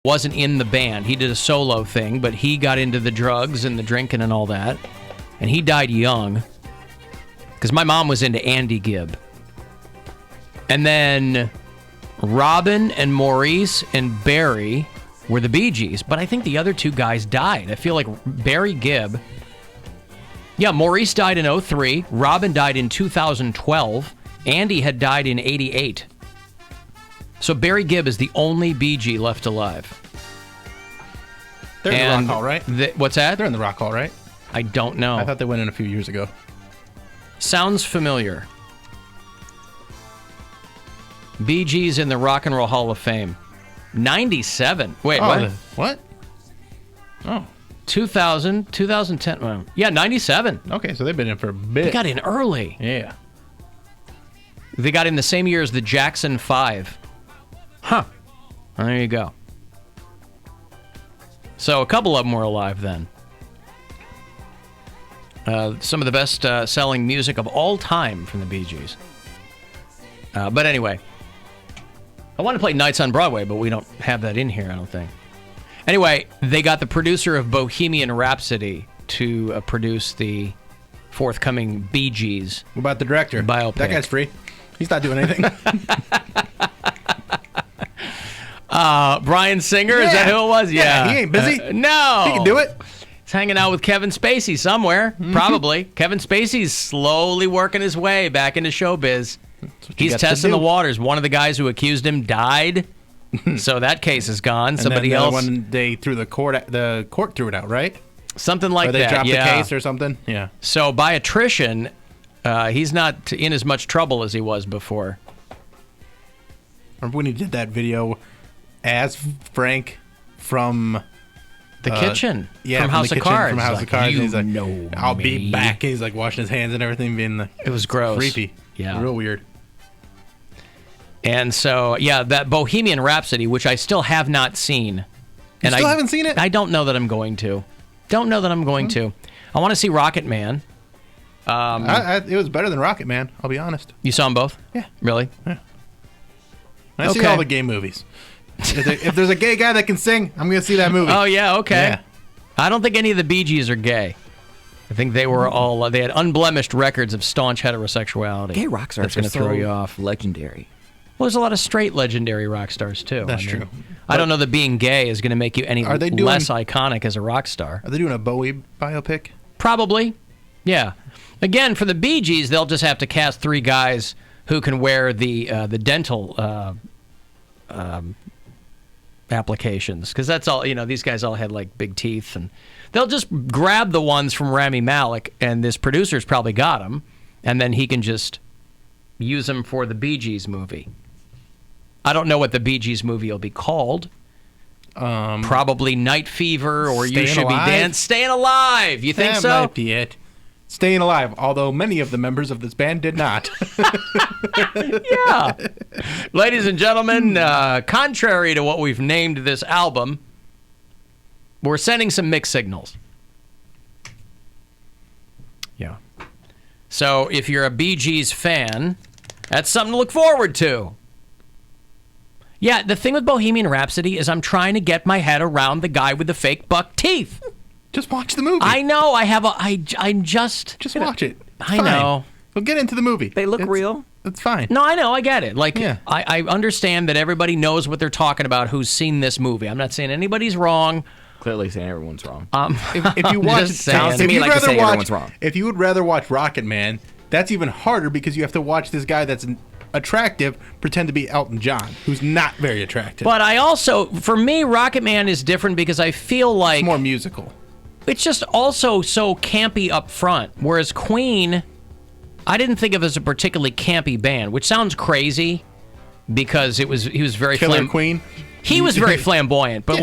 wasn't in the band. He did a solo thing, but he got into the drugs and the drinking and all that. And he died young. Because my mom was into Andy Gibb. And then Robin and Maurice and Barry were the Bee Gees. But I think the other two guys died. I feel like Barry Gibb... Yeah, Maurice died in 2003. Robin died in 2012. Andy had died in 1988. So Barry Gibb is the only Bee Gee left alive. They're in the Rock Hall, right? What's that? They're in the Rock Hall, right? I don't know. I thought they went in a few years ago. Sounds familiar. Bee Gees in the Rock and Roll Hall of Fame. 97. Wait, what? What? Oh. 2000, 2010. Well, yeah, 97. Okay, so they've been in for a bit. They got in early. Yeah. They got in the same year as the Jackson 5. Huh. Well, there you go. So a couple of them were alive then. Some of the best selling music of all time from the Bee Gees. But anyway, I want to play Nights on Broadway, but we don't have that in here, I don't think. Anyway, they got the producer of Bohemian Rhapsody to produce the forthcoming Bee Gees. What about the director? Biopic. That guy's free. He's not doing anything. Brian Singer, is that who it was? Yeah. He ain't busy. No. He can do it. He's hanging out with Kevin Spacey somewhere, probably. Kevin Spacey's slowly working his way back into showbiz. He's testing the waters. One of the guys who accused him died. So that case is gone. And somebody then else. One day through the court threw it out, right? Something like that. Or they dropped the case or something. Yeah. So by attrition, he's not in as much trouble as he was before. Remember when he did that video as Frank from the kitchen? Yeah, from House of Cards. From House of Cards. You he's like, know I'll me. be back. And he's like washing his hands and everything, being like, it was gross, creepy. Yeah, real weird. And so, yeah, that Bohemian Rhapsody, which I still have not seen. You still haven't seen it? I don't know that I'm going to. Don't know that I'm going to. I want to see Rocket Man. It was better than Rocket Man, I'll be honest. You saw them both? Yeah. Really? Yeah. I see all the gay movies. If there's a gay guy that can sing, I'm going to see that movie. Oh, yeah, okay. Yeah. I don't think any of the Bee Gees are gay. I think they were all, they had unblemished records of staunch heterosexuality. Gay rock stars That's going to throw you off. Legendary. Well, there's a lot of straight legendary rock stars, too. That's true. I don't know that being gay is going to make you any less iconic as a rock star. Are they doing a Bowie biopic? Probably. Yeah. Again, for the Bee Gees, they'll just have to cast 3 guys who can wear the dental applications. Because that's all, these guys all had like big teeth. And they'll just grab the ones from Rami Malek, and this producer's probably got them, and then he can just use them for the Bee Gees movie. I don't know what the Bee Gees movie will be called. Probably Night Fever or You Should Be Dancing. Staying Alive. You think so? That might be it. Staying Alive, although many of the members of this band did not. Yeah. Ladies and gentlemen, contrary to what we've named this album, we're sending some mixed signals. Yeah. So if you're a Bee Gees fan, that's something to look forward to. Yeah, the thing with Bohemian Rhapsody is I'm trying to get my head around the guy with the fake buck teeth. Just watch the movie. I know. I'm just watch it. I know. We'll get into the movie. They look real. It's fine. No, I know. I get it. Like, yeah. I understand that everybody knows what they're talking about who's seen this movie. I'm not saying anybody's wrong. Clearly saying everyone's wrong. If you watch, sounds to me like saying everyone's wrong. If you would rather watch Rocket Man, that's even harder because you have to watch this guy that's attractive pretend to be Elton John, who's not very attractive. But I also, for me, Rocket Man is different because I feel like it's more musical. It's just also so campy up front, whereas Queen, I didn't think of as a particularly campy band, which sounds crazy because he was very Killer Queen. He was very flamboyant, but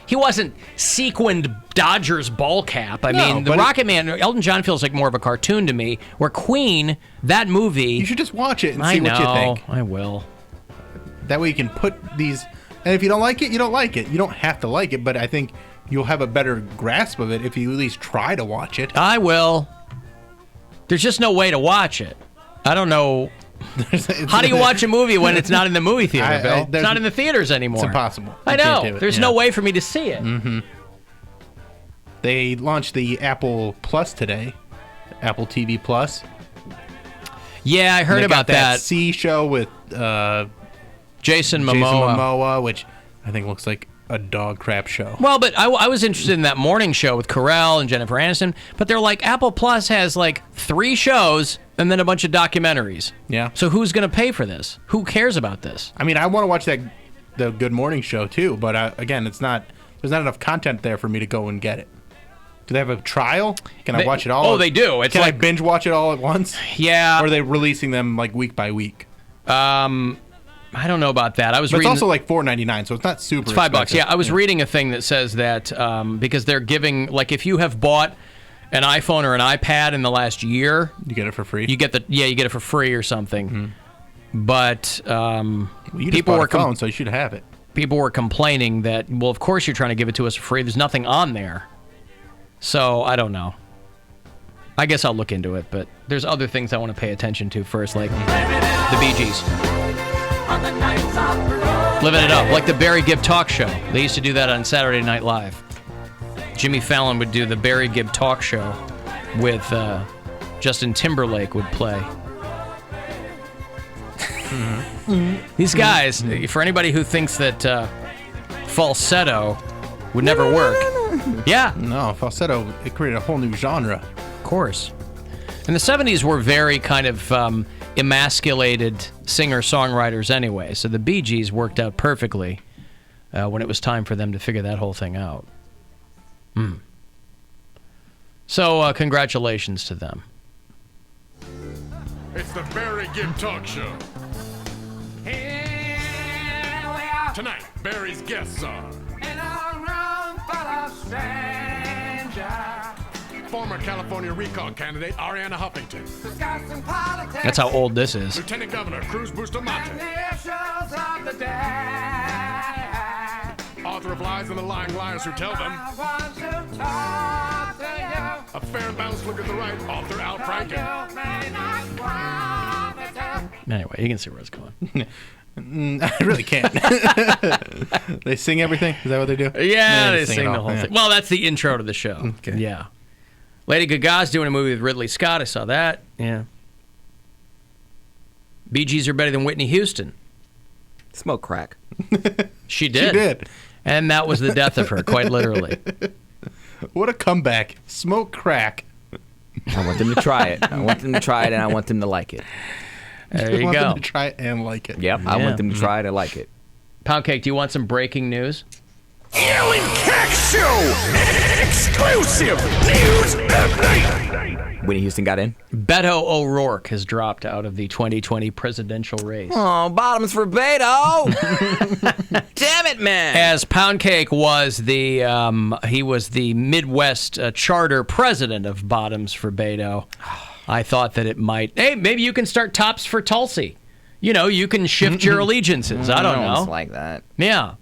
he wasn't sequined Dodgers ball cap. I mean, the Rocket Man, Elton John feels like more of a cartoon to me, where Queen, that movie... You should just watch it and see what you think. I will. That way you can put these... And if you don't like it, you don't like it. You don't have to like it, but I think you'll have a better grasp of it if you at least try to watch it. I will. There's just no way to watch it. I don't know How do you watch a movie when it's not in the movie theater, Bill? It's not in the theaters anymore. It's impossible. I know. There's no way for me to see it. Mm-hmm. They launched the Apple Plus today. Apple TV Plus. Yeah, I heard about that. C show with Jason Momoa, which I think looks like a dog crap show. Well, but I was interested in that morning show with Carell and Jennifer Aniston, but they're like, Apple Plus has like 3 shows and then a bunch of documentaries. Yeah. So who's going to pay for this? Who cares about this? I mean, I want to watch the Good Morning Show too, but again, there's not enough content there for me to go and get it. Do they have a trial? Can I watch it all? Oh, they do. Can I binge watch it all at once? Yeah. Or are they releasing them like week by week? I don't know about that. But it's also like $4.99, so it's not super expensive. It's $5. Yeah, I was reading a thing that says that because they're giving, like, if you have bought an iPhone or an iPad in the last year, you get it for free. You get it for free or something. Mm-hmm. But you just bought a phone, so you should have it. People were complaining that, well, of course you're trying to give it to us for free. There's nothing on there. So I don't know. I guess I'll look into it, but there's other things I want to pay attention to first, like the Bee Gees. Living it up, like the Barry Gibb Talk Show. They used to do that on Saturday Night Live. Jimmy Fallon would do the Barry Gibb Talk Show with Justin Timberlake would play. These guys, for anybody who thinks that falsetto would never work. Yeah. No, falsetto, it created a whole new genre. Of course. And the 70s were very kind of emasculated singer-songwriters anyway, so the Bee Gees worked out perfectly when it was time for them to figure that whole thing out. So, congratulations to them. It's the Barry Gibb Talk Show. Tonight, Barry's guests are former California recall candidate Ariana Huffington. That's how old this is. Lieutenant Governor Cruz Bustamante. Author of Lies and the Lying Liars Who Tell Them. A fair and balanced look at the right, author Al Franken. Anyway, you can see where it's going. I really can't. They sing everything? Is that what they do? Yeah, they sing the whole thing. Well, that's the intro to the show. Okay. Yeah. Lady Gaga's doing a movie with Ridley Scott. I saw that. Yeah. Bee Gees are better than Whitney Houston. Smoke crack. She did. She did. And that was the death of her, quite literally. What a comeback. Smoke crack. I want them to try it. I want them to try it, and I want them to like it. There you want go. them to try it and like it. Yep, I want them to try it and like it. Poundcake, do you want some breaking news? Alan Cox Show! Exclusive news update! Whitney Houston got in? Beto O'Rourke has dropped out of the 2020 presidential race. Oh, bottoms for Beto! Damn it, man! As Poundcake was the Midwest charter president of Bottoms for Beto, I thought that it might. Hey, maybe you can start Tops for Tulsi. You know, you can shift your allegiances. I don't know. It's like that. Yeah.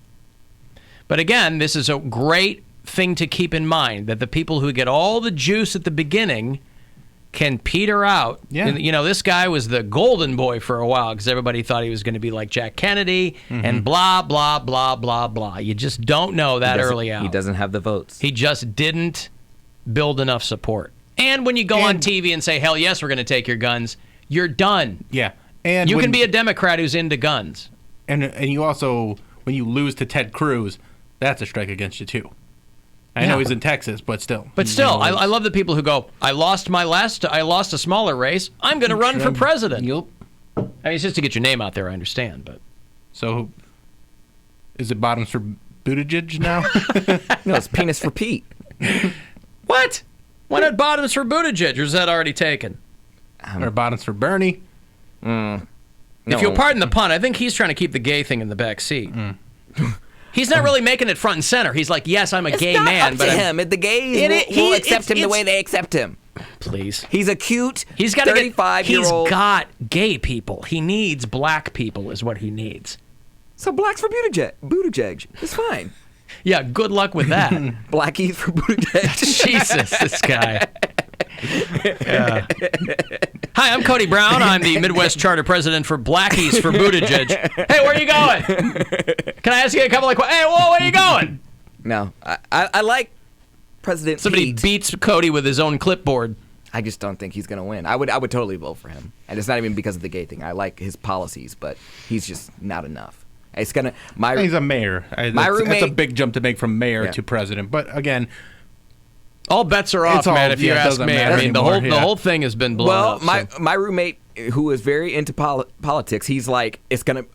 But again, this is a great thing to keep in mind, that the people who get all the juice at the beginning can peter out. Yeah. You know, this guy was the golden boy for a while because everybody thought he was going to be like Jack Kennedy and blah, blah, blah, blah, blah. You just don't know that early out. He doesn't have the votes. He just didn't build enough support. And when you go on TV and say, hell yes, we're going to take your guns, you're done. Yeah. And you can be a Democrat who's into guns. And you also, when you lose to Ted Cruz, that's a strike against you too. I know he's in Texas, but still. But still, I love the people who go, I lost a smaller race. I'm going to run for president. Yep. I mean, it's just to get your name out there, I understand. But So, is it bottoms for Buttigieg now? No, it's penis for Pete. What? Why not bottoms for Buttigieg, or is that already taken? Or bottoms for Bernie? If you'll pardon the pun, I think he's trying to keep the gay thing in the back seat. He's not really making it front and center. He's like, yes, I'm a gay man. It's not up to him. The gays will accept him the way they accept him. Please. He's a cute 35-year-old. He's got gay people. He needs black people is what he needs. So blacks for Buttigieg. It's fine. Yeah, good luck with that. Blackies for Buttigieg. Jesus, this guy. Hi, I'm Cody Brown. I'm the Midwest Charter President for Blackies for Buttigieg. Hey, where are you going? Can I ask you a couple of questions? Hey, whoa, where are you going? No, I like President Somebody Pete. beats Cody with his own clipboard. I just don't think he's going to win. I would totally vote for him. And it's not even because of the gay thing. I like his policies, but he's just not enough. It's going to... He's a mayor. That's a big jump to make from mayor to president. But again... All bets are off, man, if you ask me. I mean, the whole thing has been blown up. Well, my roommate, who is very into politics, he's like,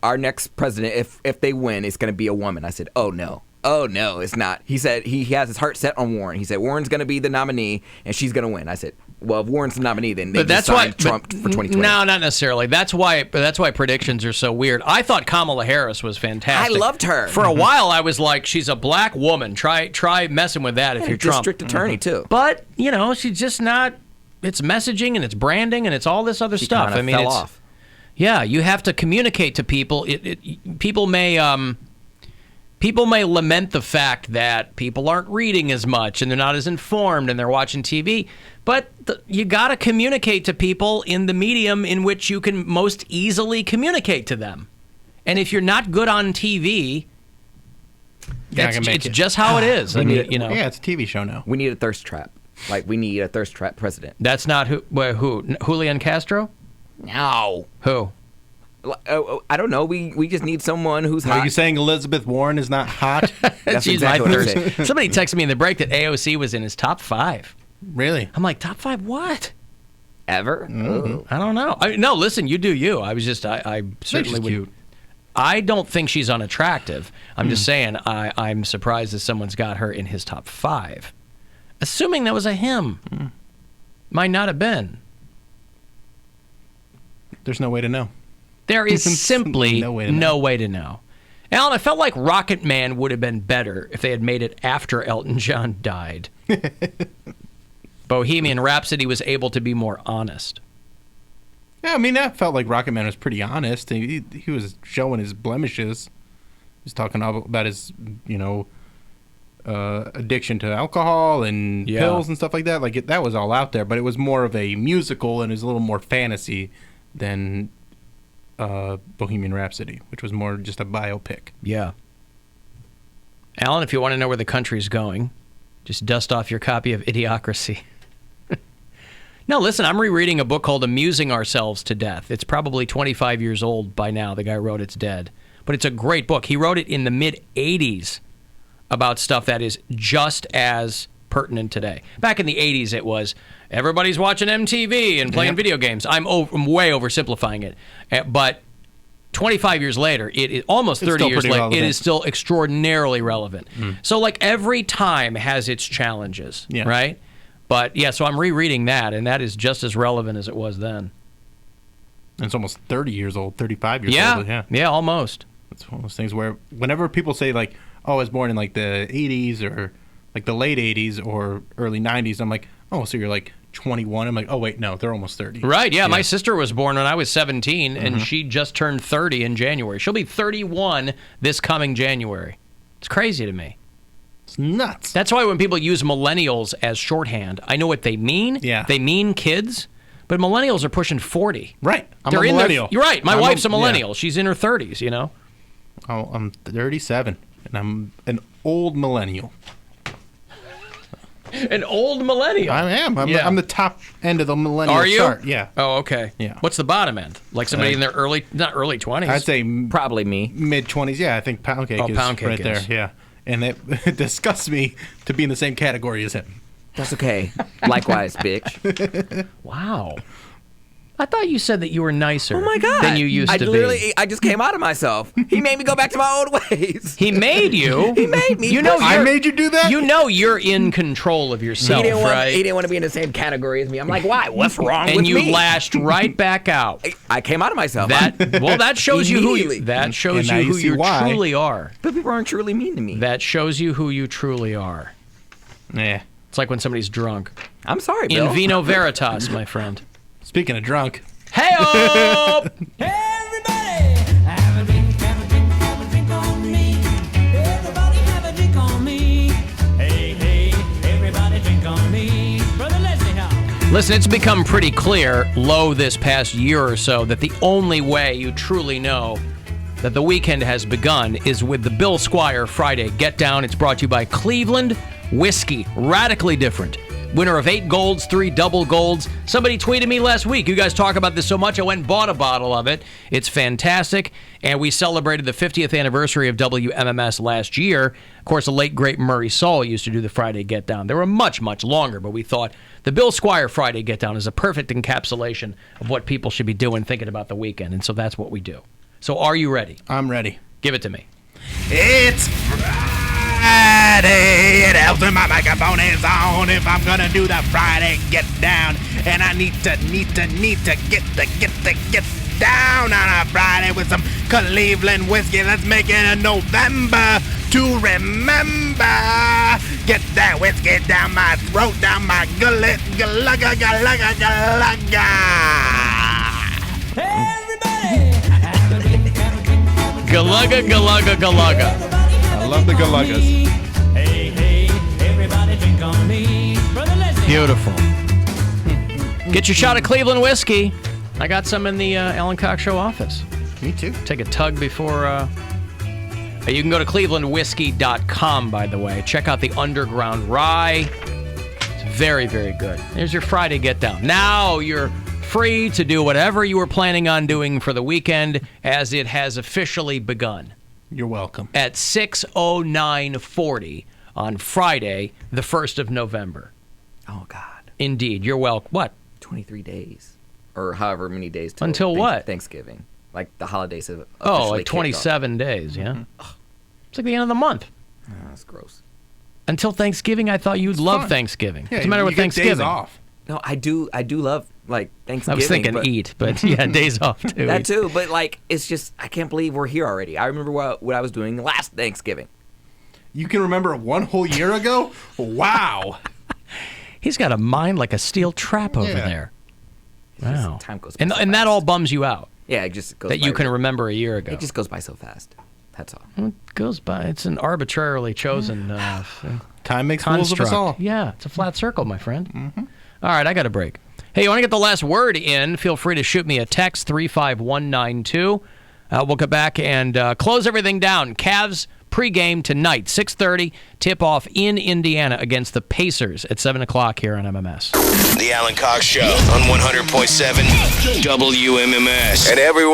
our next president, if they win, it's going to be a woman. I said, oh, no. Oh, no, it's not. He said he has his heart set on Warren. He said Warren's going to be the nominee, and she's going to win. I said, well, if Warren's the nominee, then they just signed Trump for 2020. No, not necessarily. That's why predictions are so weird. I thought Kamala Harris was fantastic. I loved her. For a while, I was like, she's a black woman. Try messing with that if you're Trump. District attorney, too. But, she's just not... It's messaging, and it's branding, and it's all this other stuff. I mean, fell off. Yeah, you have to communicate to people. People may lament the fact that people aren't reading as much and they're not as informed and they're watching TV, but you got to communicate to people in the medium in which you can most easily communicate to them. And if you're not good on TV, it's just how it is. Yeah, it's a TV show now. We need a thirst trap. Like, we need a thirst trap president. That's not who? Julian Castro? No. Who? I don't know. We just need someone who's hot. Are you saying Elizabeth Warren is not hot? That's She's exactly my what I'm thirst. saying. Somebody texted me in the break that AOC was in his top 5. Really? I'm like, top 5 what? Ever? I don't know. No, listen, you do you. I was just, I certainly would. Cute. I don't think she's unattractive. I'm just saying I'm surprised that someone's got her in his top 5. Assuming that was a him. Might not have been. There's no way to know. There is simply no way to know. Alan, I felt like Rocket Man would have been better if they had made it after Elton John died. Bohemian Rhapsody was able to be more honest. Yeah, I mean, that felt like Rocket Man was pretty honest. He was showing his blemishes. He was talking about his, addiction to alcohol and pills and stuff like that. Like, that was all out there, but it was more of a musical and it was a little more fantasy than Bohemian Rhapsody, which was more just a biopic. Yeah. Alan, if you want to know where the country's going, just dust off your copy of Idiocracy. No, listen, I'm rereading a book called Amusing Ourselves to Death. It's probably 25 years old by now. The guy who wrote it's dead. But it's a great book. He wrote it in the mid-'80s about stuff that is just as pertinent today. Back in the 80s, it was everybody's watching MTV and playing video games. I'm way oversimplifying it. But 25 years later, almost 30 years later, it is still extraordinarily relevant. So, like, every time has its challenges, right? But, so I'm rereading that, and that is just as relevant as it was then. And it's almost 30 years old, 35 years old. Yeah, almost. It's one of those things where whenever people say, like, oh, I was born in, like, the 80s or, like, the late 80s or early 90s, I'm like, oh, so you're, like, 21? I'm like, oh, wait, no, they're almost 30. Right, yeah. My sister was born when I was 17, and she just turned 30 in January. She'll be 31 this coming January. It's crazy to me. It's nuts. That's why when people use millennials as shorthand, I know what they mean. Yeah. They mean kids, but millennials are pushing 40. Right. I'm a millennial. You're right. My wife's a millennial. Yeah. She's in her 30s, Oh, I'm 37, and I'm an old millennial. An old millennial? I am. I'm the top end of the millennial Are you? chart. Yeah. Oh, okay. Yeah. What's the bottom end? Like somebody in their not early 20s? I'd say probably me. Mid-20s. Yeah, I think Poundcake is right there. Yeah. And it disgusts me to be in the same category as him. That's okay. Likewise, bitch. Wow. I thought you said that you were nicer than you used to be. I just came out of myself. He made me go back to my old ways. He made you. He made me. I made you do that? You're in control of yourself, right? He didn't want to be in the same category as me. I'm like, why? What's wrong with me? And you lashed right back out. I came out of myself. That shows you who you truly are. But people aren't truly mean to me. That shows you who you truly are. Yeah. It's like when somebody's drunk. I'm sorry, Bill. In vino veritas, my friend. Speaking of drunk. Hey-o! Everybody, have a drink on me. Everybody have a drink on me. Hey, everybody drink on me. Brother Leslie, how? Listen, it's become pretty clear, low this past year or so, that the only way you truly know that the weekend has begun is with the Bill Squire Friday Get Down. It's brought to you by Cleveland Whiskey. Radically different. Winner of 8 golds, 3 double golds. Somebody tweeted me last week. You guys talk about this so much, I went and bought a bottle of it. It's fantastic. And we celebrated the 50th anniversary of WMMS last year. Of course, the late, great Murray Saul used to do the Friday Get Down. They were much, much longer, but we thought the Bill Squire Friday Get Down is a perfect encapsulation of what people should be doing, thinking about the weekend. And so that's what we do. So are you ready? I'm ready. Give it to me. It's Friday. It helps when my microphone is on if I'm gonna do the Friday Get Down. And I need to get down on a Friday with some Cleveland whiskey. Let's make it a November to remember. Get that whiskey down my throat, down my gullet, galugga, galugga, galugga. Galugga, galugga, galugga. I love the galuggas. Hey, hey, everybody drink on me. Brother, let's Beautiful. Get your shot of Cleveland whiskey. I got some in the Alan Cox Show office. Me too. Take a tug before... You can go to clevelandwhiskey.com, by the way. Check out the Underground Rye. It's very, very good. There's your Friday Get Down. Now you're free to do whatever you were planning on doing for the weekend, as it has officially begun. You're welcome. At 6:09:40 on Friday, the 1st of November. Oh, God. Indeed. You're welcome. What? 23 days. Or however many days. Until what? Thanksgiving. Like the holidays have officially Oh, like kicked 27 days, yeah? It's like the end of the month. off. Oh, that's gross. Until Thanksgiving, I thought you'd love fun. Thanksgiving. Yeah, What's the matter you with get Thanksgiving? days off. No, I do love, like, I Thanksgiving. was thinking but eat, but yeah, days off too. That too, but, like, it's just, I can't believe we're here already. I remember what I was doing last Thanksgiving. You can remember one whole year ago? Wow. He's got a mind like a steel trap over Yeah. there. It's just- Wow. time goes by And so and that fast. all bums you out Yeah, it just goes that by. you can remember a year ago. It just goes by so fast. That's all. It goes by. It's an arbitrarily chosen Time makes fools of us construct. all. Yeah, it's a flat circle, my friend. All right, I got a break. Hey, you want to get the last word in? Feel free to shoot me a text, 35192. We'll get back and close everything down. Cavs pregame tonight, 6:30, tip-off in Indiana against the Pacers at 7 o'clock here on MMS. The Alan Cox Show on 100.7 WMMS. And everyone.